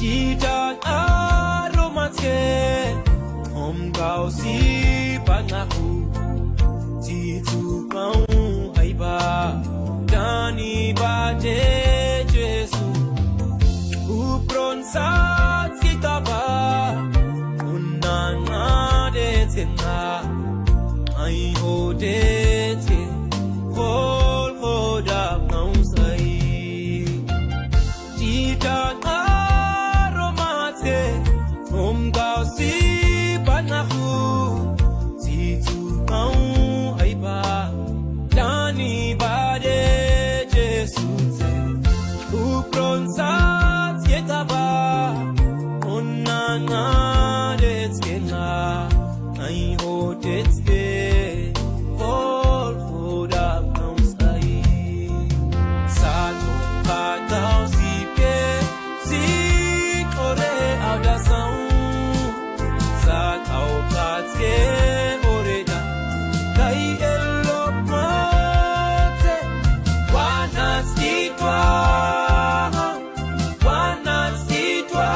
Jita aromate Gao si bangahu Titu pau haiba Dani bade Jesu Upron sat kita ba Unana de tenga Ai ho de te Hol hoda ngau sai Jita aromate Gao si bangahu Titu pau haiba Dani bade Jesu te Upron sat kita ba Unana de tenga Ai ho de te Hol hoda ngau sai Sato patao si pe Si kore au da sang Sato patke oreda Kai elo mate Wana stitwa Wana stitwa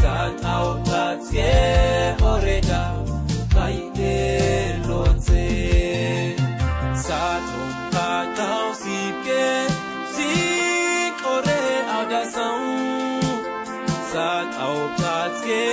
Sato patke oreda Kai elo te Sato patao si ke Si kore au da sang Sato patke